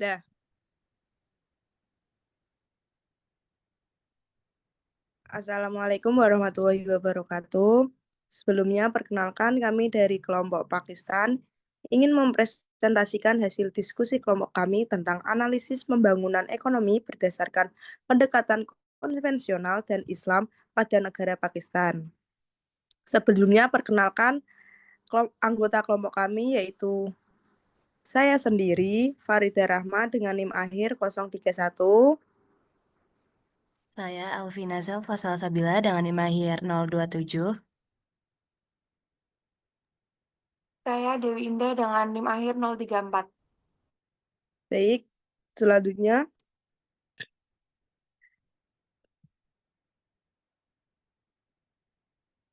Dah. Assalamualaikum warahmatullahi wabarakatuh. Sebelumnya, perkenalkan kami dari kelompok Pakistan ingin mempresentasikan hasil diskusi kelompok kami tentang analisis pembangunan ekonomi berdasarkan pendekatan konvensional dan Islam pada negara Pakistan. Sebelumnya, perkenalkan anggota kelompok kami yaitu saya sendiri, Farida Rahma dengan NIM akhir 031. Saya Alvina Zelfa Salsabila dengan NIM akhir 027. Saya Dewi Indah dengan NIM akhir 034. Baik, selanjutnya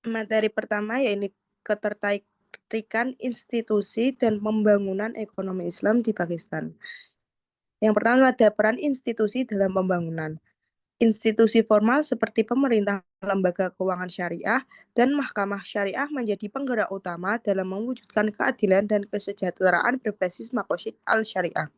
materi pertama yaitu ketertarikan institusi dan pembangunan ekonomi Islam di Pakistan. Yang pertama ada peran institusi dalam pembangunan. Institusi formal seperti pemerintah, lembaga keuangan syariah, dan mahkamah syariah menjadi penggerak utama dalam mewujudkan keadilan dan kesejahteraan berbasis makosid al-syariah.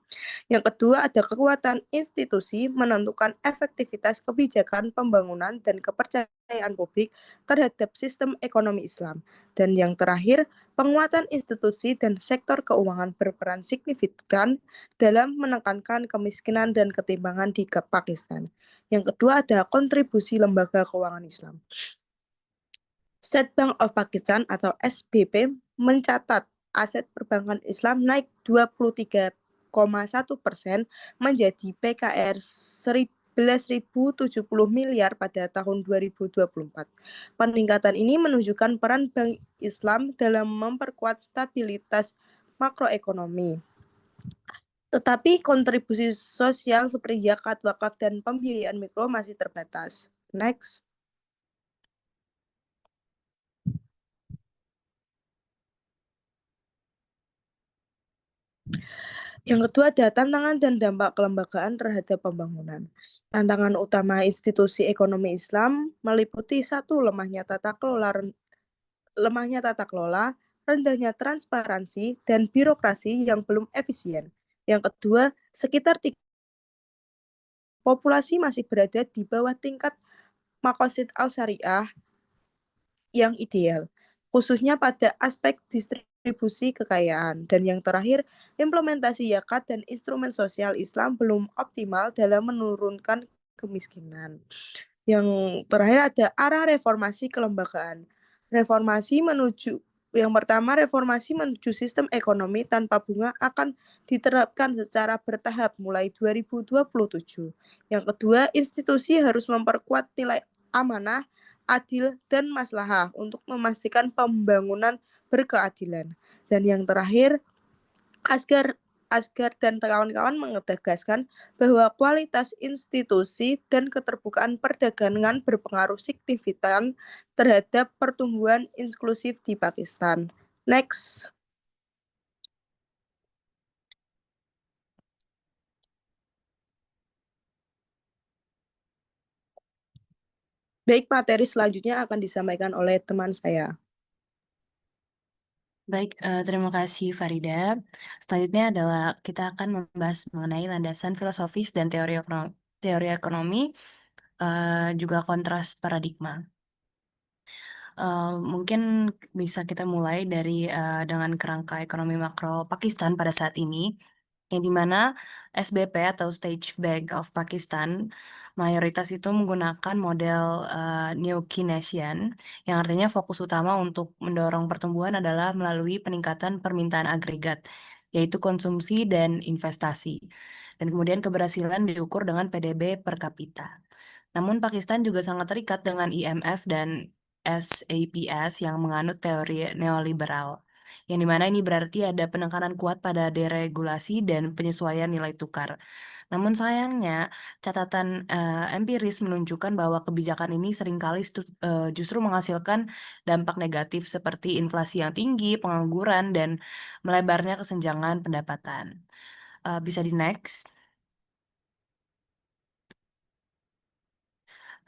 Yang kedua, ada kekuatan institusi menentukan efektivitas kebijakan pembangunan dan kepercayaan publik terhadap sistem ekonomi Islam. Dan yang terakhir, penguatan institusi dan sektor keuangan berperan signifikan dalam menekankan kemiskinan dan ketimpangan di Pakistan. Yang kedua, ada kontribusi lembaga keuangan Islam. State Bank of Pakistan atau SBP mencatat aset perbankan Islam naik 23,1% menjadi PKR 11.070 miliar pada tahun 2024. Peningkatan ini menunjukkan peran Bank Islam dalam memperkuat stabilitas makroekonomi. Tetapi kontribusi sosial seperti zakat, wakaf, dan pembiayaan mikro masih terbatas. Next. Yang kedua ada tantangan dan dampak kelembagaan terhadap pembangunan. Tantangan utama institusi ekonomi Islam meliputi satu, lemahnya tata kelola, rendahnya transparansi, dan birokrasi yang belum efisien. Yang kedua, sekitar populasi masih berada di bawah tingkat makosid al-syariah yang ideal, khususnya pada aspek distribusi kekayaan. Dan yang terakhir, implementasi zakat dan instrumen sosial Islam belum optimal dalam menurunkan kemiskinan. Yang terakhir ada arah reformasi kelembagaan. Yang pertama, reformasi menuju sistem ekonomi tanpa bunga akan diterapkan secara bertahap mulai 2027. Yang kedua, institusi harus memperkuat nilai amanah, adil, dan maslahah untuk memastikan pembangunan berkeadilan. Dan yang terakhir, Asgar dan kawan-kawan menegaskan bahwa kualitas institusi dan keterbukaan perdagangan berpengaruh signifikan terhadap pertumbuhan inklusif di Pakistan. Next. Baik, materi selanjutnya akan disampaikan oleh teman saya. Baik, terima kasih Farida. Selanjutnya adalah kita akan membahas mengenai landasan filosofis dan teori ekonomi, juga kontras paradigma. Mungkin bisa kita mulai dari dengan kerangka ekonomi makro Pakistan pada saat ini, yang dimana SBP atau State Bank of Pakistan mayoritas itu menggunakan model New Keynesian, yang artinya fokus utama untuk mendorong pertumbuhan adalah melalui peningkatan permintaan agregat, yaitu konsumsi dan investasi. Dan kemudian keberhasilan diukur dengan PDB per kapita. Namun Pakistan juga sangat terikat dengan IMF dan SAPS yang menganut teori neoliberal, yang dimana ini berarti ada penekanan kuat pada deregulasi dan penyesuaian nilai tukar. Namun sayangnya, catatan empiris menunjukkan bahwa kebijakan ini seringkali justru menghasilkan dampak negatif seperti inflasi yang tinggi, pengangguran, dan melebarnya kesenjangan pendapatan. Bisa di next.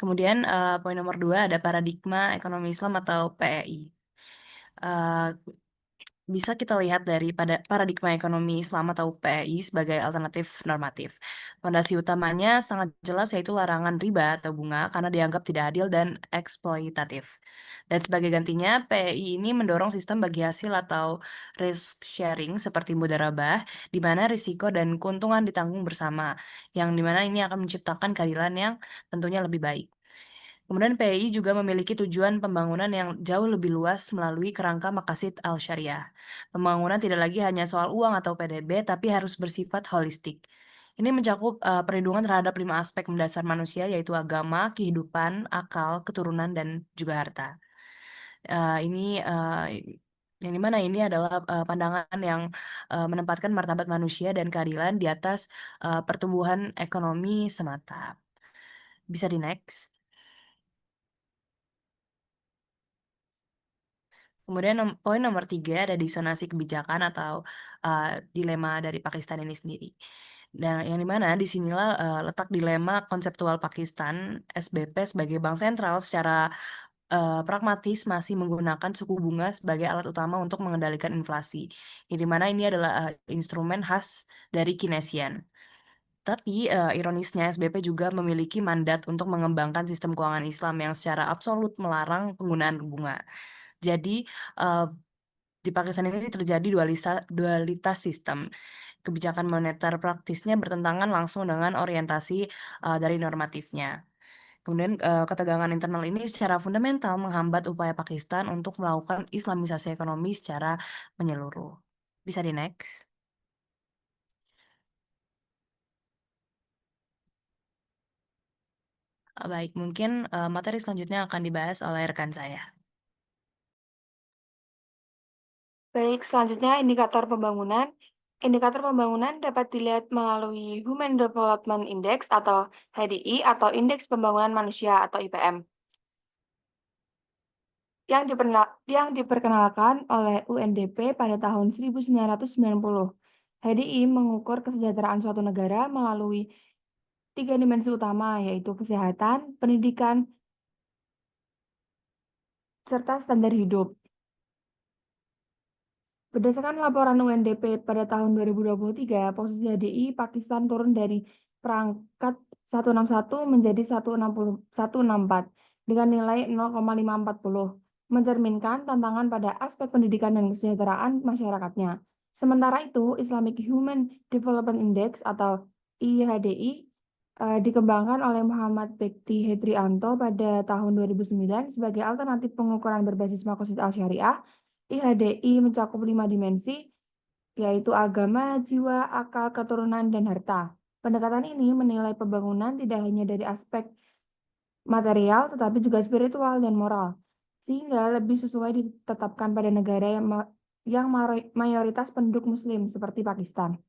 Kemudian poin nomor 2 ada paradigma ekonomi Islam atau PEI. Bisa kita lihat dari pada paradigma ekonomi Islam atau PEI sebagai alternatif normatif. Fondasi utamanya sangat jelas yaitu larangan riba atau bunga karena dianggap tidak adil dan eksploitatif. Dan sebagai gantinya, PEI ini mendorong sistem bagi hasil atau risk sharing seperti mudharabah, di mana risiko dan keuntungan ditanggung bersama, yang dimana ini akan menciptakan keadilan yang tentunya lebih baik. Kemudian PEI juga memiliki tujuan pembangunan yang jauh lebih luas melalui kerangka Maqasid Al-Syariah. Pembangunan tidak lagi hanya soal uang atau PDB, tapi harus bersifat holistik. Ini mencakup perlindungan terhadap 5 aspek mendasar manusia, yaitu agama, kehidupan, akal, keturunan, dan juga harta. Ini yang dimana ini adalah pandangan yang menempatkan martabat manusia dan keadilan di atas pertumbuhan ekonomi semata. Bisa di next. Kemudian poin nomor 3 ada disonansi kebijakan atau dilema dari Pakistan ini sendiri. Dan yang dimana disinilah letak dilema konseptual Pakistan SBP sebagai bank sentral secara pragmatis masih menggunakan suku bunga sebagai alat utama untuk mengendalikan inflasi. Yang dimana ini adalah instrumen khas dari Keynesian. Tapi ironisnya SBP juga memiliki mandat untuk mengembangkan sistem keuangan Islam yang secara absolut melarang penggunaan bunga. Jadi eh, di Pakistan ini terjadi dualitas sistem. Kebijakan moneter praktisnya bertentangan langsung dengan orientasi dari normatifnya. Kemudian ketegangan internal ini secara fundamental menghambat upaya Pakistan untuk melakukan Islamisasi ekonomi secara menyeluruh. Bisa di next. Baik, mungkin materi selanjutnya akan dibahas oleh rekan saya. Baik, selanjutnya indikator pembangunan. Indikator pembangunan dapat dilihat melalui Human Development Index atau HDI atau Indeks Pembangunan Manusia atau IPM yang diperkenalkan oleh UNDP pada tahun 1990. HDI mengukur kesejahteraan suatu negara melalui 3 dimensi utama, yaitu kesehatan, pendidikan, serta standar hidup. Berdasarkan laporan UNDP pada tahun 2023, posisi HDI Pakistan turun dari perangkat 161 menjadi 164 dengan nilai 0,540, mencerminkan tantangan pada aspek pendidikan dan kesejahteraan masyarakatnya. Sementara itu, Islamic Human Development Index atau IHDI dikembangkan oleh Muhammad Bekti Hedrianto pada tahun 2009 sebagai alternatif pengukuran berbasis Maqasid Al-Syariah. IHDI mencakup 5 dimensi, yaitu agama, jiwa, akal, keturunan, dan harta. Pendekatan ini menilai pembangunan tidak hanya dari aspek material, tetapi juga spiritual dan moral, sehingga lebih sesuai ditetapkan pada negara yang mayoritas penduduk Muslim seperti Pakistan.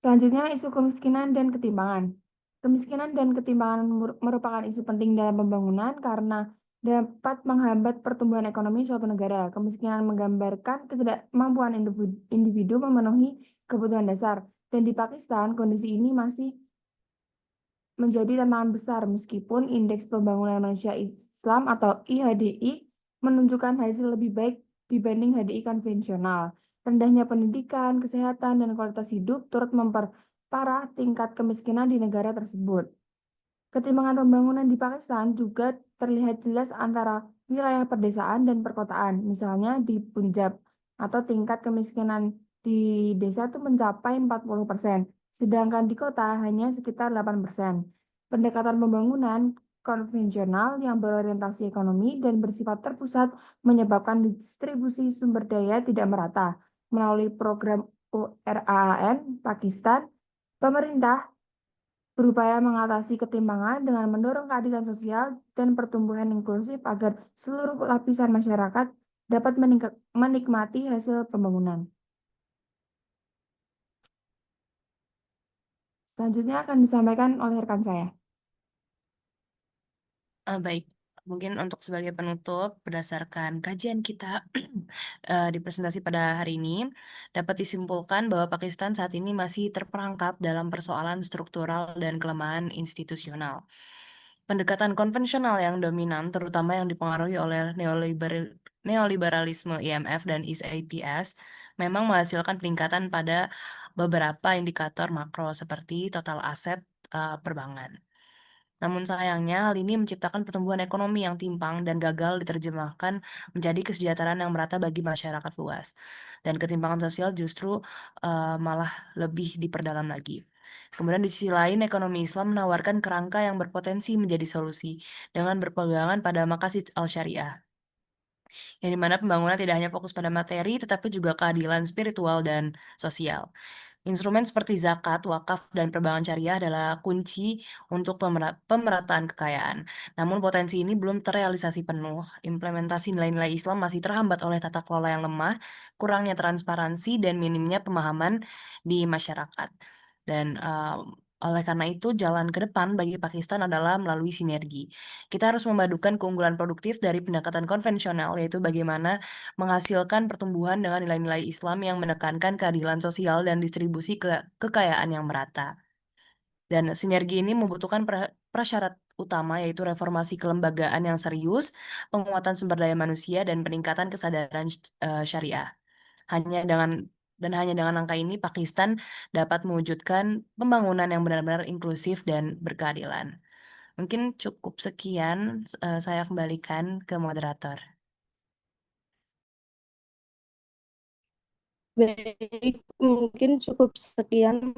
Selanjutnya, isu kemiskinan dan ketimpangan. Kemiskinan dan ketimpangan merupakan isu penting dalam pembangunan karena dapat menghambat pertumbuhan ekonomi suatu negara. Kemiskinan menggambarkan ketidakmampuan individu memenuhi kebutuhan dasar. Dan di Pakistan, kondisi ini masih menjadi tantangan besar meskipun Indeks Pembangunan Manusia Islam atau IHDI menunjukkan hasil lebih baik dibanding HDI konvensional. Rendahnya pendidikan, kesehatan, dan kualitas hidup turut memperparah tingkat kemiskinan di negara tersebut. Ketimpangan pembangunan di Pakistan juga terlihat jelas antara wilayah pedesaan dan perkotaan. Misalnya di Punjab, atau tingkat kemiskinan di desa itu mencapai 40%, sedangkan di kota hanya sekitar 8%. Pendekatan pembangunan konvensional yang berorientasi ekonomi dan bersifat terpusat menyebabkan distribusi sumber daya tidak merata. Melalui program URAAN Pakistan, pemerintah berupaya mengatasi ketimpangan dengan mendorong keadilan sosial dan pertumbuhan inklusif agar seluruh lapisan masyarakat dapat menikmati hasil pembangunan. Selanjutnya akan disampaikan oleh rekan saya. Baik, mungkin untuk sebagai penutup, berdasarkan kajian kita di presentasi pada hari ini, dapat disimpulkan bahwa Pakistan saat ini masih terperangkap dalam persoalan struktural dan kelemahan institusional. Pendekatan konvensional yang dominan, terutama yang dipengaruhi oleh neoliberalisme IMF dan ISAPS, memang menghasilkan peningkatan pada beberapa indikator makro seperti total aset perbankan. Namun sayangnya, hal ini menciptakan pertumbuhan ekonomi yang timpang dan gagal diterjemahkan menjadi kesejahteraan yang merata bagi masyarakat luas. Dan ketimpangan sosial justru malah lebih diperdalam lagi. Kemudian di sisi lain, ekonomi Islam menawarkan kerangka yang berpotensi menjadi solusi dengan berpegangan pada maqasid al-syariah, yang dimana pembangunan tidak hanya fokus pada materi, tetapi juga keadilan spiritual dan sosial. Instrumen seperti zakat, wakaf, dan perbankan syariah adalah kunci untuk pemerataan kekayaan. Namun potensi ini belum terrealisasi penuh. Implementasi nilai-nilai Islam masih terhambat oleh tata kelola yang lemah, kurangnya transparansi, dan minimnya pemahaman di masyarakat. Dan oleh karena itu, jalan ke depan bagi Pakistan adalah melalui sinergi. Kita harus memadukan keunggulan produktif dari pendekatan konvensional, yaitu bagaimana menghasilkan pertumbuhan dengan nilai-nilai Islam yang menekankan keadilan sosial dan distribusi kekayaan yang merata. Dan sinergi ini membutuhkan prasyarat utama, yaitu reformasi kelembagaan yang serius, penguatan sumber daya manusia, dan peningkatan kesadaran syariah. Hanya dengan angka ini, Pakistan dapat mewujudkan pembangunan yang benar-benar inklusif dan berkeadilan. Mungkin cukup sekian, saya kembalikan ke moderator. Baik, mungkin cukup sekian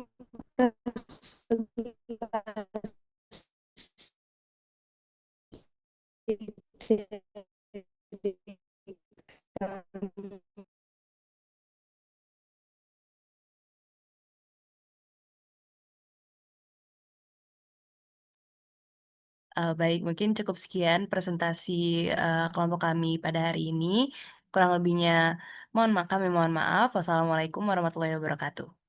Baik, mungkin cukup sekian presentasi kelompok kami pada hari ini. Kurang lebihnya, kami mohon maaf. Wassalamualaikum warahmatullahi wabarakatuh.